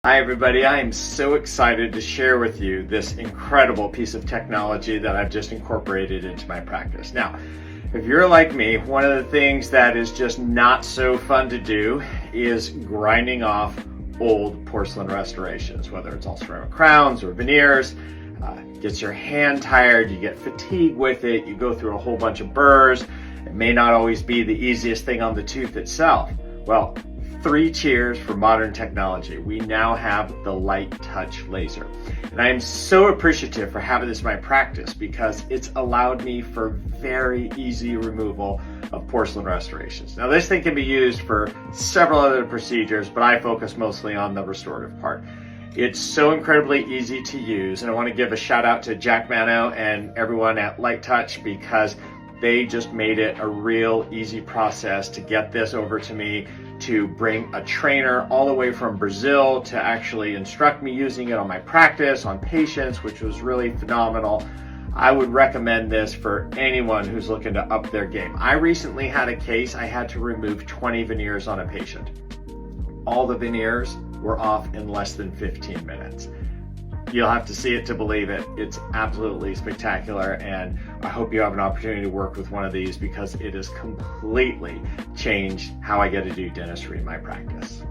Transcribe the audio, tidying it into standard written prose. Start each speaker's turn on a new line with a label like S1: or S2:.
S1: Hi everybody, I am so excited to share with you this incredible piece of technology that I've just incorporated into my practice. Now, if you're like me, one of the things that is just not so fun to do is grinding off old porcelain restorations, whether it's all ceramic crowns or veneers. Gets your hand tired, you get fatigued with it, you go through a whole bunch of burrs. It may not always be the easiest thing on the tooth itself. Well, 3 cheers for modern technology. We now have the LiteTouch Laser. And I am so appreciative for having this in my practice because it's allowed me for very easy removal of porcelain restorations. Now this thing can be used for several other procedures, but I focus mostly on the restorative part. It's so incredibly easy to use, and I want to give a shout out to Jack Mano and everyone at LiteTouch because they just made it a real easy process to get this over to me, to bring a trainer all the way from Brazil to actually instruct me using it on my practice, on patients, which was really phenomenal. I would recommend this for anyone who's looking to up their game. I recently had a case, I had to remove 20 veneers on a patient. All the veneers were off in less than 15 minutes. You'll have to see it to believe it. It's absolutely spectacular, and I hope you have an opportunity to work with one of these because it has completely changed how I get to do dentistry in my practice.